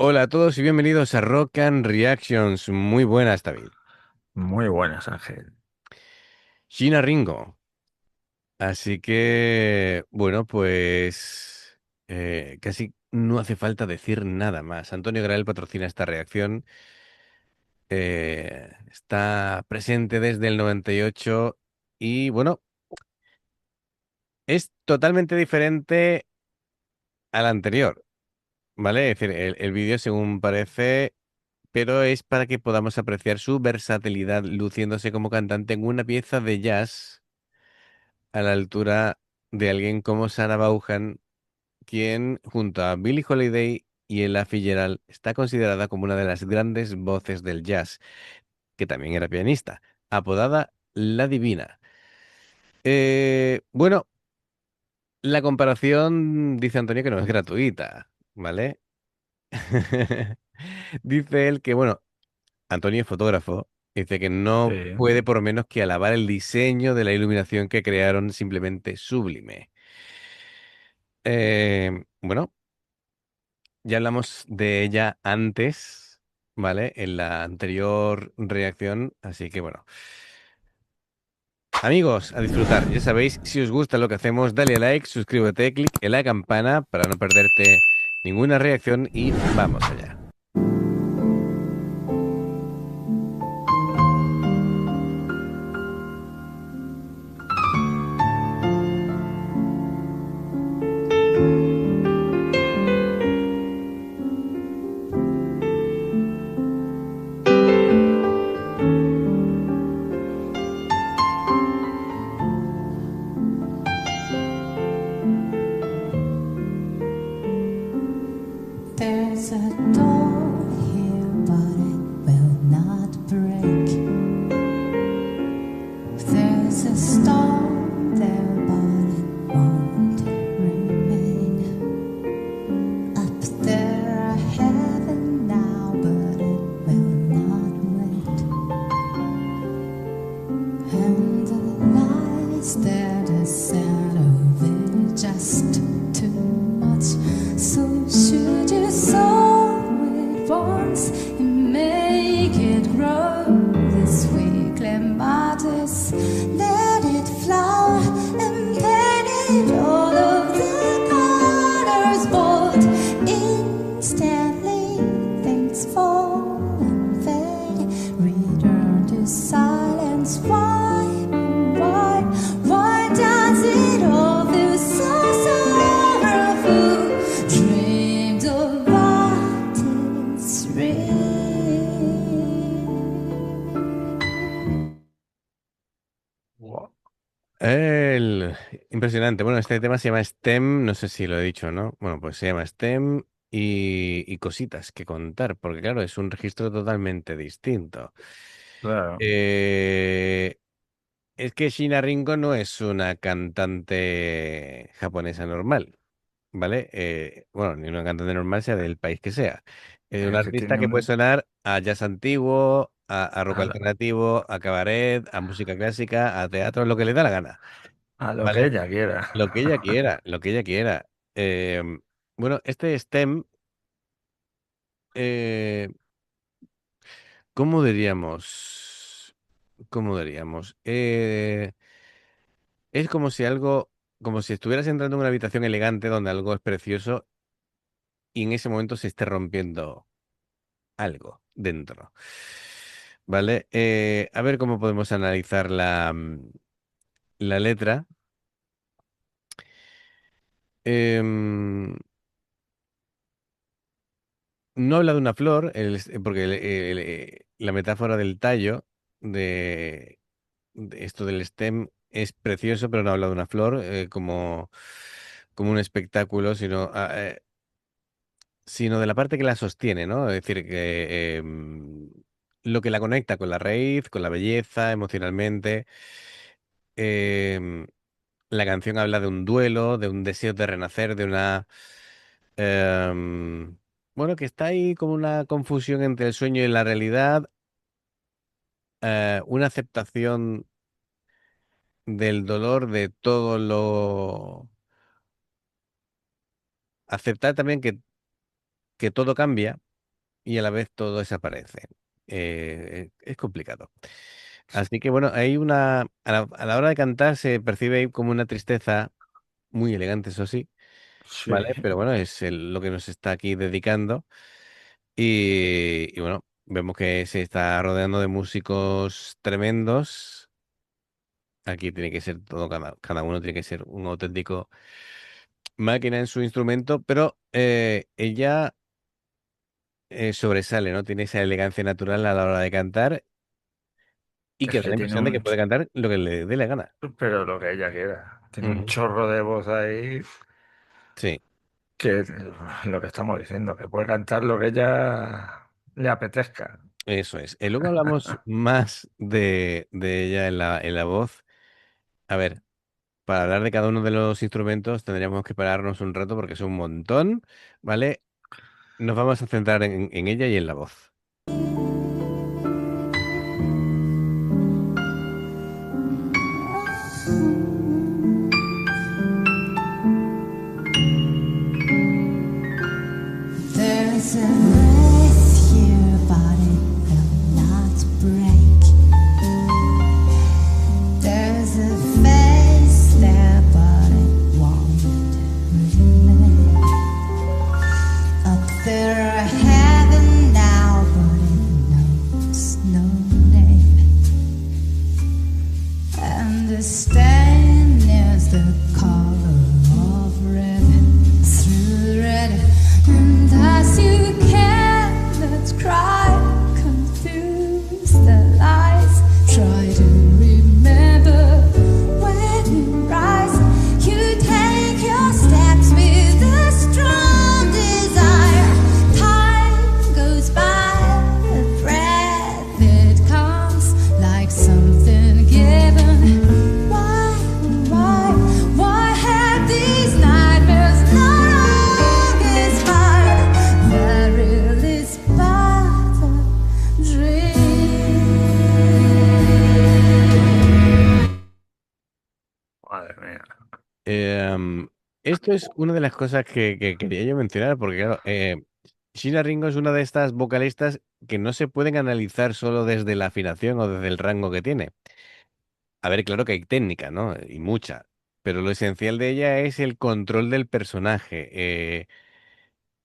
Hola a todos y bienvenidos a Rock and Reactions. Muy buenas, David. Muy buenas, Ángel. Gina Ringo. Así que, bueno, pues casi no hace falta decir nada más. Antonio Grael patrocina esta reacción. Está presente desde el 98 y, bueno, es totalmente diferente al anterior, ¿vale? Es decir, el vídeo, según parece, pero es para que podamos apreciar su versatilidad luciéndose como cantante en una pieza de jazz a la altura de alguien como Sarah Vaughan, quien junto a Billie Holiday y Ella Fitzgerald está considerada como una de las grandes voces del jazz, que también era pianista, apodada La Divina. Bueno, la comparación dice Antonio que no es gratuita, ¿vale? Dice él que, bueno, Antonio es fotógrafo, dice que Sí. no puede por menos que alabar el diseño de la iluminación que crearon, simplemente sublime. Bueno, ya hablamos de ella antes, ¿vale? En la anterior reacción, así que bueno. Amigos, a disfrutar. Ya sabéis, si os gusta lo que hacemos, dale a like, suscríbete, clic en la campana para no perderte ninguna reacción y vamos allá. There's a door here, but it will not break. There's a storm there, but it won't remain. Up there, a heaven now, but it will not wait. And the lies there, the sound of it just too much. So should you sow it once and make it grow this way, clematis, let it flower and paint it all of the colors bold. Instantly things fall and fade, return to silence. Why does it all feel so sorrowful? Dreamed of what is real. Wow. El... Impresionante. Bueno, este tema se llama STEM, no sé si lo he dicho, ¿no? Bueno, pues se llama STEM y cositas que contar, porque claro, es un registro totalmente distinto. Claro. Eh, Es que Shina Ringo no es una cantante japonesa normal, ¿vale? Bueno, ni una cantante normal, sea del país que sea. Es un Es que artista tiene que puede sonar a jazz antiguo, a rock a, lo alternativo, a cabaret, a música clásica, a teatro, lo que le da la gana, a lo que ¿vale? ella quiera. Lo que ella quiera, lo que ella quiera. Bueno, este STEM, eh, ¿cómo diríamos? ¿Cómo diríamos? Es como si algo, como si estuvieras entrando en una habitación elegante donde algo es precioso y en ese momento se esté rompiendo algo dentro. ¿Vale? A ver cómo podemos analizar la letra. Em, no habla de una flor, porque la metáfora del tallo de esto del stem es precioso, pero no habla de una flor como un espectáculo, sino de la parte que la sostiene, ¿no? Es decir, que lo que la conecta con la raíz, con la belleza, emocionalmente. Em, la canción habla de un duelo, de un deseo de renacer, de una... em, bueno, que está ahí como una confusión entre el sueño y la realidad, una aceptación del dolor, de todo lo... Aceptar también que todo cambia, y a la vez todo desaparece. Es complicado. Así que bueno, hay a la hora de cantar se percibe ahí como una tristeza muy elegante, eso sí, Sí, ¿vale? Pero bueno, es lo que nos está aquí dedicando. Y bueno, vemos que se está rodeando de músicos tremendos. Aquí tiene que ser todo, cada uno tiene que ser un auténtico máquina en su instrumento, pero ella sobresale, ¿no? Tiene esa elegancia natural a la hora de cantar y es que da que la tiene impresión de que un... puede cantar lo que le dé la gana. Pero lo que ella quiera. Tiene un Ujú. chorro de voz ahí Sí, que lo que estamos diciendo, que puede cantar lo que ella le apetezca. eso es. Luego hablamos más de ella en la voz. A ver, para hablar de cada uno de los instrumentos tendríamos que pararnos un rato porque es un montón, ¿vale? Nos vamos a centrar en ella y en la voz. There's a breath here, but it will not break. There's a face there, but it won't relate. Up there, heaven now, but it knows no name. And the stain is the color of red through red. And as you cannot cry, confuse the lies. Try to remember when you rise. You take your steps with a strong desire. Time goes by, a breath it comes like something given. Why have these nightmares not all inspired? There really is but a dream. Madre mía. Esto es una de las cosas que quería yo mencionar, porque claro, Sheila Ringo es una de estas vocalistas que no se pueden analizar solo desde la afinación o desde el rango que tiene. A ver, claro que hay técnica, ¿no? Y mucha, pero lo esencial de ella es el control del personaje.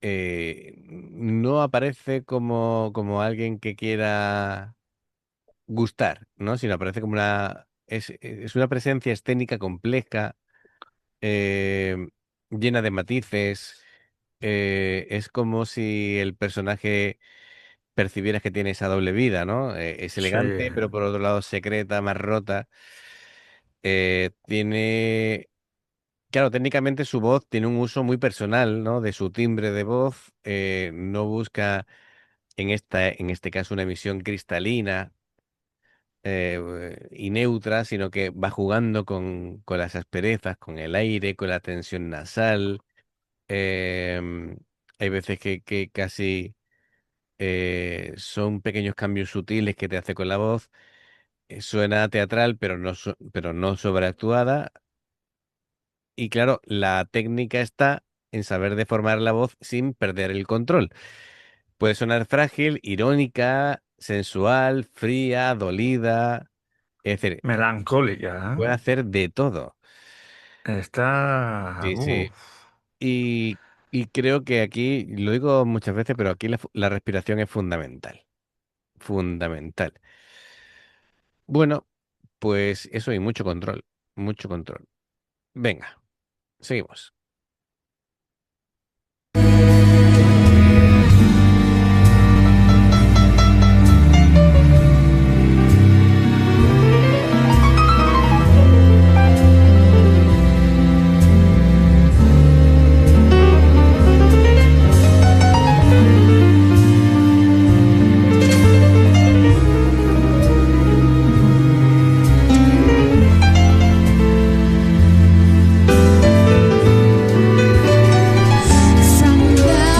No aparece como alguien que quiera gustar, ¿no? Sino aparece como es una presencia escénica compleja, eh, llena de matices. Es como si el personaje percibieras que tiene esa doble vida, ¿no? Es Sí, elegante, pero por otro lado secreta, más rota. Tiene, claro, técnicamente su voz tiene un uso muy personal, ¿no? De su timbre de voz. No busca en este caso una emisión cristalina y neutra, sino que va jugando con las asperezas, con el aire, con la tensión nasal. Em, Hay veces que casi son pequeños cambios sutiles que te hace con la voz. Suena teatral, pero no sobreactuada. Y claro, la técnica está en saber deformar la voz sin perder el control. Puede sonar frágil, irónica, sensual, fría, dolida. Es decir, melancólica, puede hacer de todo. ¿eh? Está... Sí, sí. Y, y creo que aquí, lo digo muchas veces, pero aquí la respiración es fundamental. Fundamental. Bueno, pues eso y mucho control. Mucho control. Venga, seguimos. From the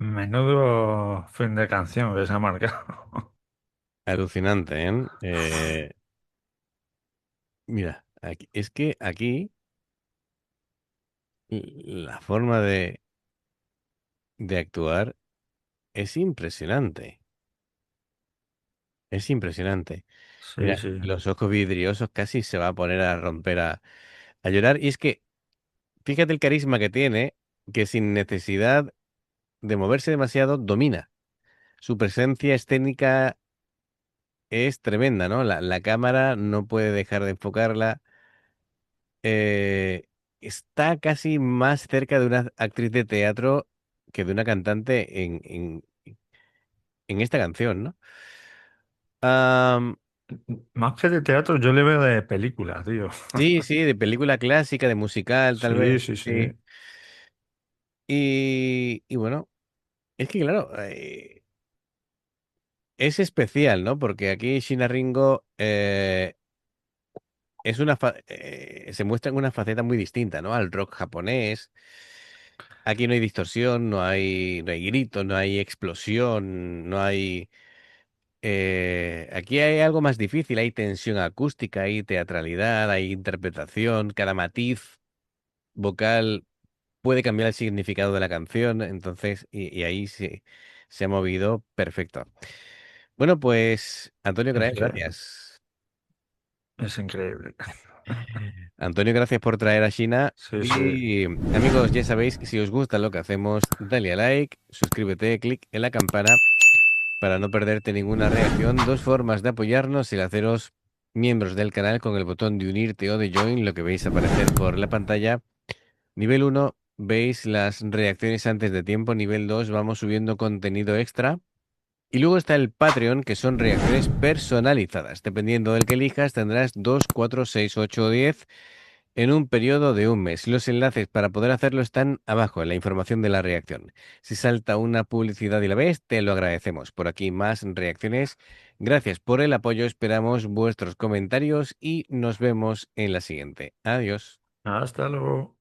Menudo fin de canción que se ha marcado. Alucinante, ¿eh? Mira, es que aquí la forma de actuar es impresionante. Es impresionante. Sí, Mira, sí. los ojos vidriosos casi se va a poner a romper a llorar. Y es que, fíjate el carisma que tiene, que sin necesidad de moverse demasiado, domina. Su presencia escénica es tremenda, ¿no? La cámara no puede dejar de enfocarla. Está casi más cerca de una actriz de teatro que de una cantante en esta canción, ¿no? Am, Más que de teatro, yo le veo de película, tío. sí, sí, de película clásica, de musical, tal Sí, vez. sí, sí. Sí. Y bueno, es que claro, es especial, ¿no? Porque aquí Shina Ringo se muestra en una faceta muy distinta, ¿no? Al rock japonés. Aquí no hay distorsión, no hay gritos, no hay explosión, no hay. Aquí hay algo más difícil, hay tensión acústica, hay teatralidad, hay interpretación, cada matiz vocal puede cambiar el significado de la canción, entonces, y ahí se ha movido perfecto. Bueno, pues, Antonio, Increíble. gracias. Es increíble. Antonio, gracias por traer a China. Sí, sí. Y amigos, ya sabéis que si os gusta lo que hacemos, dale a like, suscríbete, clic en la campana para no perderte ninguna reacción. Dos formas de apoyarnos: el haceros miembros del canal con el botón de unirte o de join, lo que veis aparecer por la pantalla. Nivel uno, veis las reacciones antes de tiempo. Nivel 2, vamos subiendo contenido extra. Y luego está el Patreon, que son reacciones personalizadas. Dependiendo del que elijas, tendrás 2, 4, 6, 8 o 10 en un periodo de un mes. Los enlaces para poder hacerlo están abajo en la información de la reacción. Si salta una publicidad y la ves, te lo agradecemos. Por aquí más reacciones. Gracias por el apoyo. Esperamos vuestros comentarios y nos vemos en la siguiente. Adiós. Hasta luego.